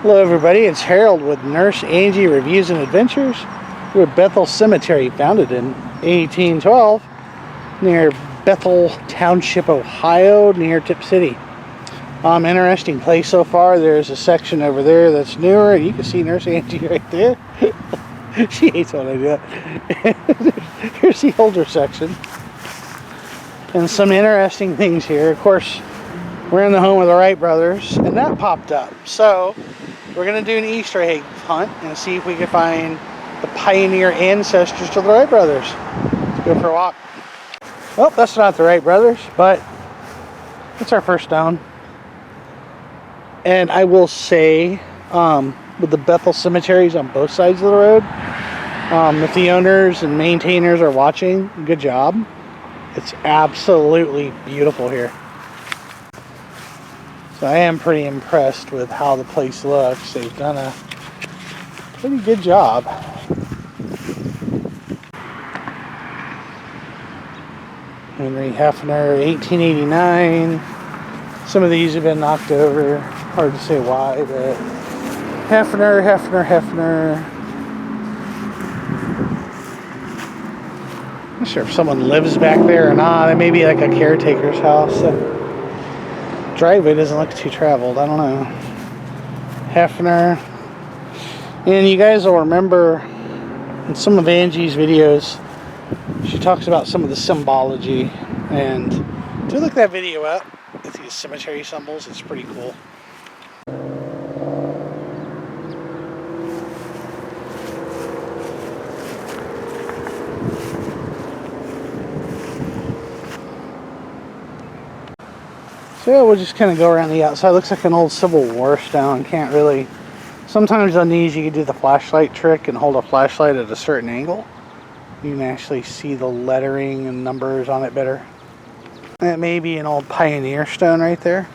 Hello everybody, it's Harold with Nurse Angie Reviews and Adventures. We're at Bethel Cemetery, founded in 1812 near Bethel Township, Ohio, near Tip City. Interesting place so far. There's a section over there that's newer. You can see Nurse Angie right there. She hates when I do that. Here's the older section. And some interesting things here. Of course, we're in the home of the Wright Brothers, and that popped up. So we're going to do an Easter egg hunt and see if we can find the pioneer ancestors to the Wright Brothers. Let's go for a walk. Well, that's not the Wright Brothers, but it's our first stone. And I will say, with the Bethel cemeteries on both sides of the road, if the owners and maintainers are watching, good job. It's absolutely beautiful here. So I am pretty impressed with how the place looks. They've done a pretty good job. Henry Hefner, 1889. Some of these have been knocked over. Hard to say why, but Hefner. I'm not sure if someone lives back there or not. It may be like a caretaker's house. Driveway doesn't look too traveled. I don't know. Hefner. And you guys will remember in some of Angie's videos, she talks about some of the symbology. And do look that video up with these cemetery symbols. It's pretty cool. So we'll just kind of go around the outside. Looks like an old Civil War stone. Can't really... Sometimes on these you can do the flashlight trick and hold a flashlight at a certain angle. You can actually see the lettering and numbers on it better. That may be an old pioneer stone right there.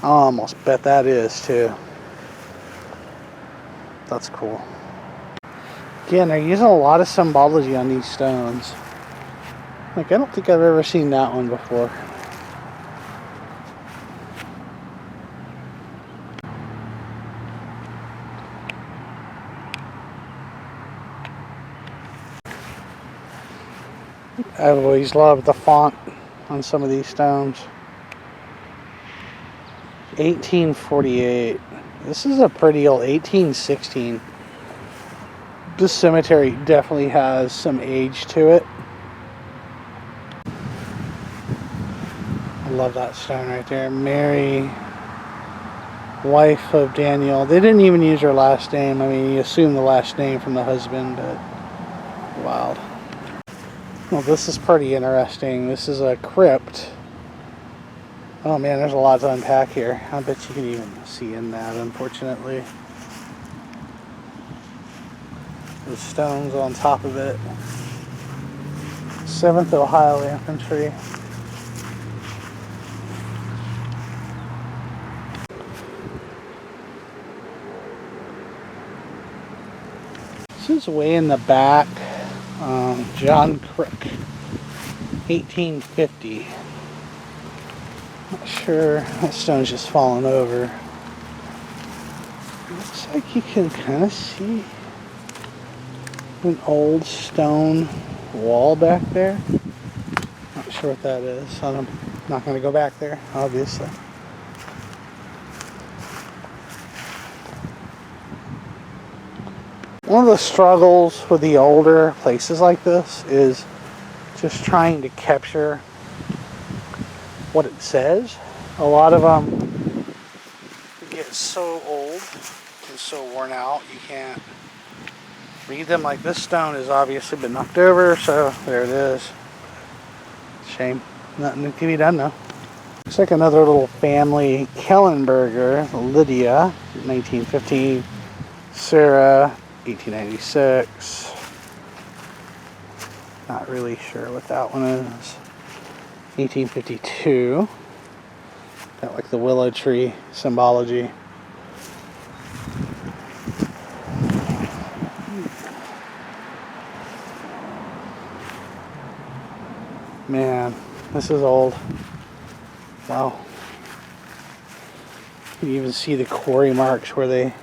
I'll almost bet that is too. That's cool. Again, they're using a lot of symbology on these stones. Like, I don't think I've ever seen that one before. I've always loved the font on some of these stones. 1848. This is a pretty old 1816. This cemetery definitely has some age to it. I love that stone right there. Mary, wife of Daniel. They didn't even use her last name. I mean, you assume the last name from the husband, but wild. Well, this is pretty interesting. This is a crypt. Oh man, there's a lot to unpack here. I bet you can even see in that, unfortunately. The stones on top of it. 7th Ohio Infantry. This is way in the back. John Crook, 1850. Not sure, that stone's just fallen over. Looks like you can kind of see an old stone wall back there. Not sure what that is, so I'm not going to go back there, obviously. One of the struggles with the older places like this is just trying to capture what it says. A lot of them get so old and so worn out you can't read them. Like this stone has obviously been knocked over, so there it is. Shame. Nothing can be done though. Looks like another little family. Kellenberger, Lydia, 1915. Sarah, 1896. Not really sure what that one is. 1852. Got like the willow tree symbology. Man, this is old. Wow. You can even see the quarry marks where they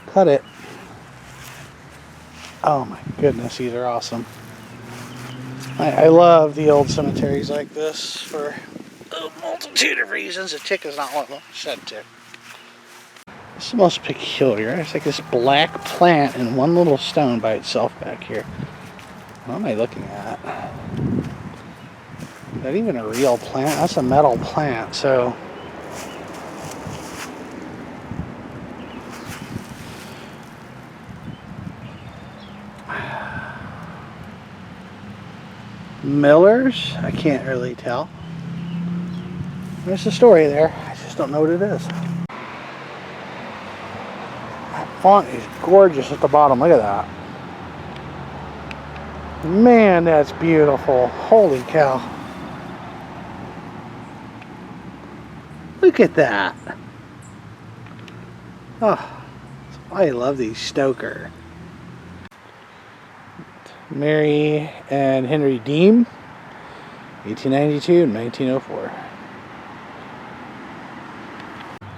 cut it. Oh my goodness, these are awesome. I love the old cemeteries like this for a multitude of reasons. A tick is not one of them. Shed tick. This is the most peculiar. It's like this black plant in one little stone by itself back here. What am I looking at? Is that even a real plant? That's a metal plant, so... Millers? I can't really tell. There's a story there. I just don't know what it is. That font is gorgeous at the bottom. Look at that. Man, that's beautiful. Holy cow. Look at that. Oh, I love these Stoker. Mary and Henry Deem, 1892 and 1904.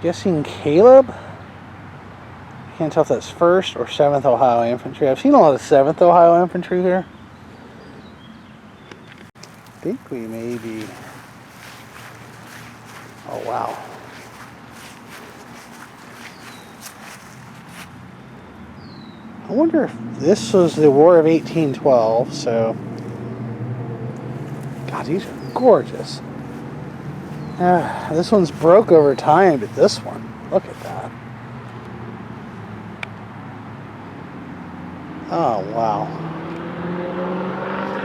Guessing Caleb? I can't tell if that's 1st or 7th Ohio Infantry. I've seen a lot of 7th Ohio Infantry here. I think we may be... Oh wow. I wonder if this was the War of 1812, so... God, these are gorgeous. This one's broke over time, but this one, look at that. Oh, wow.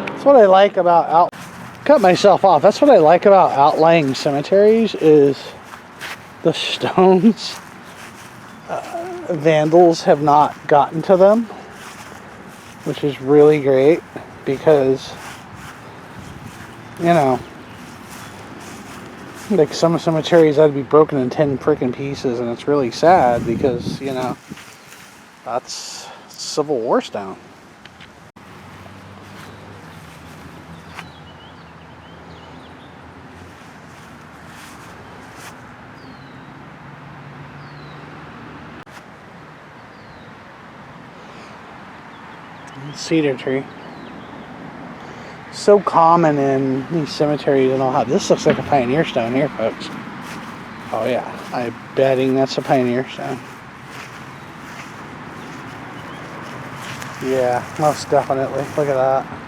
That's what I like about cut myself off. That's what I like about outlying cemeteries is the stones. Vandals have not gotten to them, which is really great because, you know, like some cemeteries that'd be broken in 10 freaking pieces, and it's really sad because, you know, that's Civil War stone. Cedar tree. So common in these cemeteries and all that. This looks like a pioneer stone here, folks. Oh yeah, I'm betting that's a pioneer stone. Yeah, most definitely. Look at that.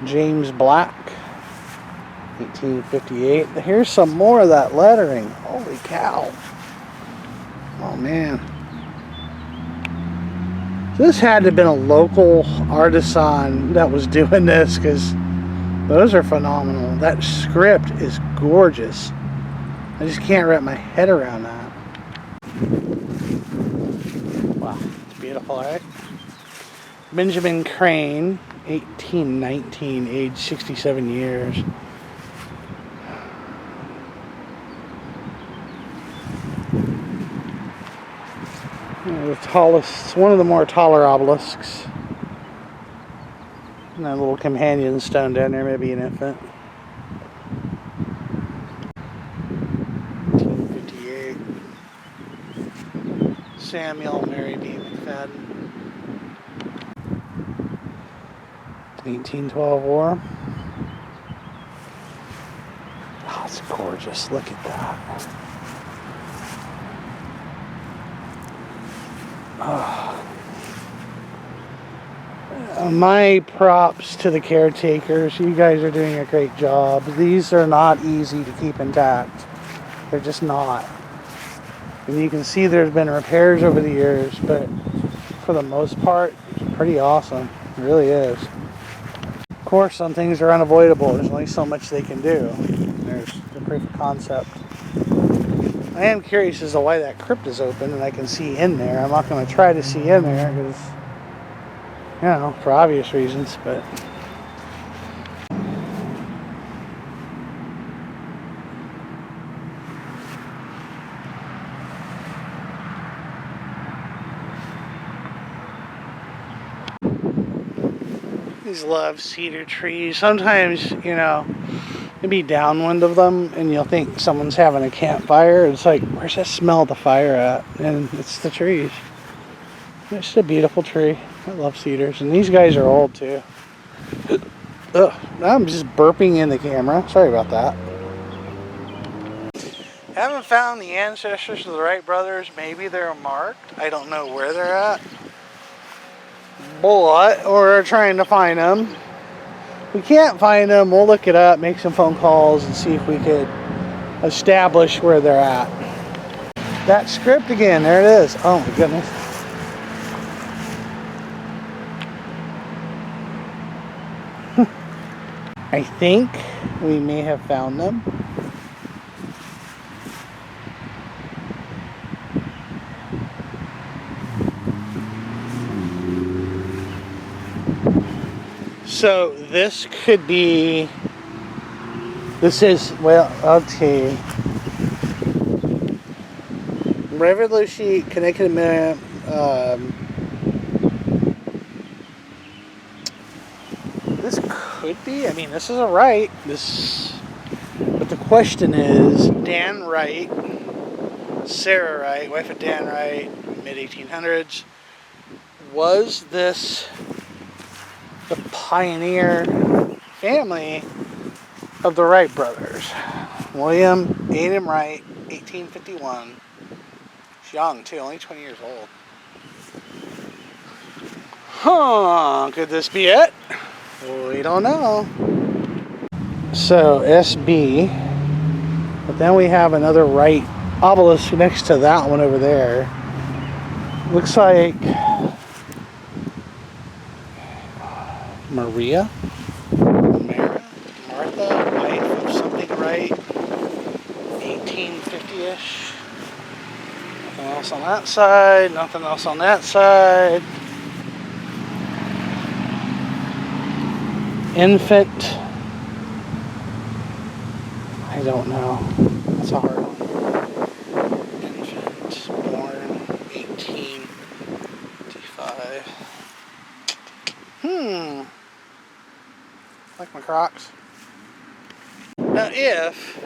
James Black, 1858. Here's some more of that lettering. Holy cow. Oh man. This had to have been a local artisan that was doing this, because those are phenomenal. That script is gorgeous. I just can't wrap my head around that. Wow, it's beautiful, right? Benjamin Crane, 1819, age 67 years. The tallest, one of the more taller obelisks. And that little companion stone down there, maybe an infant. 1858. Samuel Mary B. McFadden. 1812 war. Oh, it's gorgeous. Look at that. Oh. My props to the caretakers. You guys are doing a great job. These are not easy to keep intact. They're just not. And you can see there's been repairs over the years, but for the most part, it's pretty awesome. It really is. Of course, some things are unavoidable. There's only so much they can do. There's the proof of concept. I am curious as to why that crypt is open and I can see in there. I'm not going to try to see in there because, you know, for obvious reasons, but... These love cedar trees. Sometimes, you know, you'll be downwind of them and you'll think someone's having a campfire. It's like, where's that smell of the fire at? And it's the trees. It's just a beautiful tree. I love cedars. And these guys are old too. Ugh, I'm just burping in the camera. Sorry about that. Haven't found the ancestors of the Wright brothers. Maybe they're marked. I don't know where they're at. But we're trying to find them. If we can't find them, we'll look it up, make some phone calls, and see if we could establish where they're at. That script again, there it is. Oh my goodness. I think we may have found them. So this could be, this is, well, okay. Revolution, Connecticut, this could be, I mean, this is a Wright. But the question is, Dan Wright, Sarah Wright, wife of Dan Wright, mid-1800s, was this the pioneer family of the Wright brothers? William Adam Wright, 1851. He's young too, only 20 years old. Huh, could this be it? We don't know. So SB, but then we have another Wright obelisk next to that one over there. Looks like Martha, wife of something Wright, 1850-ish. Nothing else on that side, nothing else on that side. Infant, I don't know. That's a hard one. Infant, born 1855. Like my Crocs. Now if,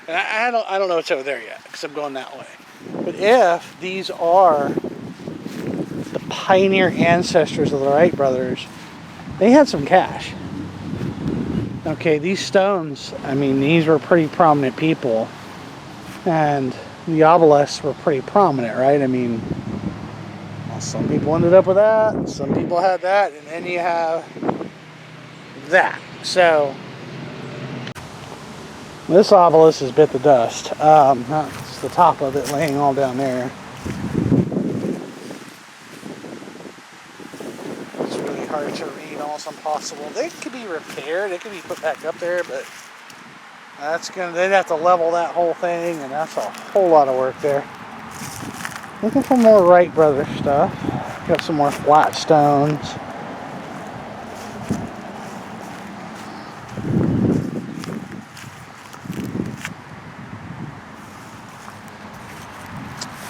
and I don't know what's over there yet because I'm going that way. But if these are the pioneer ancestors of the Wright brothers, they had some cash. Okay, these stones, I mean, these were pretty prominent people. And the obelisks were pretty prominent, right? I mean, well, some people ended up with that, some people had that, and then you have that. So this obelisk has bit the dust. That's the top of it laying all down there. It's really hard to read, almost impossible. They could be repaired, it could be put back up there, but they'd have to level that whole thing, and that's a whole lot of work there. Looking for more Wright Brothers stuff. Got some more flat stones.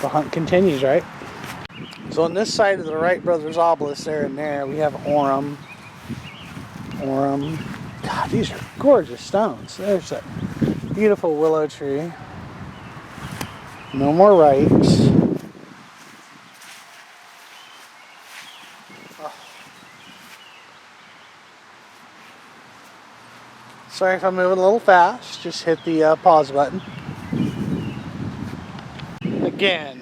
The hunt continues, right? So on this side of the Wright Brothers obelisk, there and there, we have Orem. God, these are gorgeous stones. There's a beautiful willow tree. No more Wrights. Oh. Sorry if I'm moving a little fast. Just hit the pause button. Again.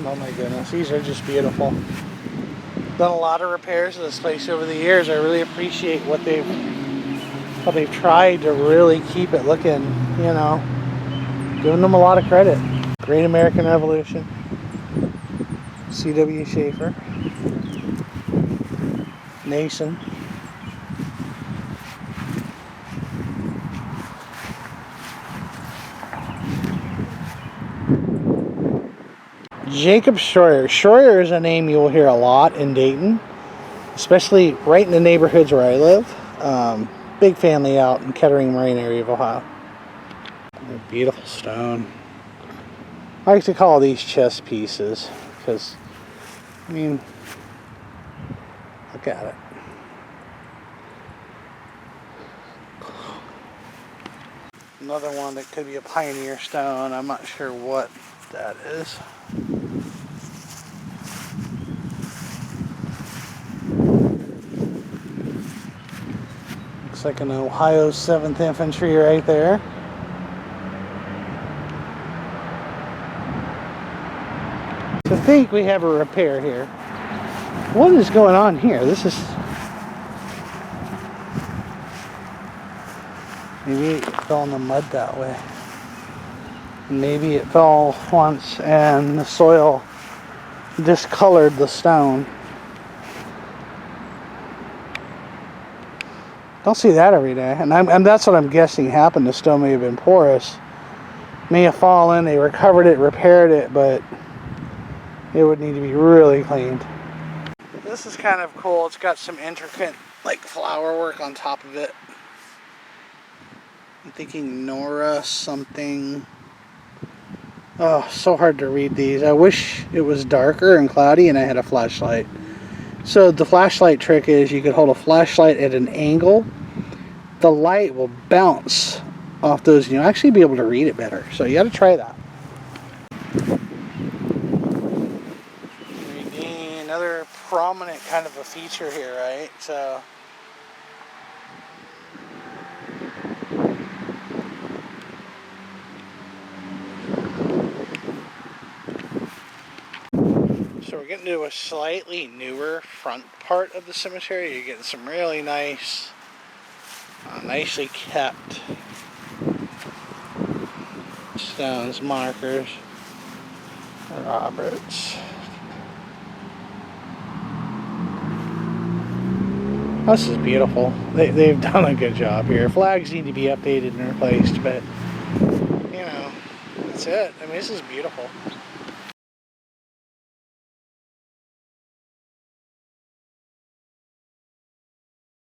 Oh my goodness, these are just beautiful. Done a lot of repairs to this place over the years. I really appreciate what they've tried to really keep it looking, you know, giving them a lot of credit. Great American Revolution. C.W. Schaefer. Nason. Jacob Schroyer. Schroyer is a name you'll hear a lot in Dayton, especially right in the neighborhoods where I live. Big family out in Kettering Marine area of Ohio. A beautiful stone. I like to call these chess pieces because, I mean, look at it. Another one that could be a pioneer stone. I'm not sure what that is. Looks like an Ohio 7th Infantry right there. To think we have a repair here. What is going on here? This is... Maybe it fell in the mud that way. Maybe it fell once and the soil discolored the stone. Don't see that every day. And that's what I'm guessing happened. The stone may have been porous. May have fallen, they recovered it, repaired it, but it would need to be really cleaned. This is kind of cool. It's got some intricate like flower work on top of it. I'm thinking Nora something. Oh, so hard to read these. I wish it was darker and cloudy and I had a flashlight. So the flashlight trick is you could hold a flashlight at an angle. The light will bounce off those and you'll actually be able to read it better. So you got to try that. Another prominent kind of a feature here, right? So we're getting to a slightly newer front part of the cemetery. You're getting some really nice, nicely kept stones, markers, Roberts. This is beautiful. They've done a good job here. Flags need to be updated and replaced, but you know, that's it. I mean, this is beautiful.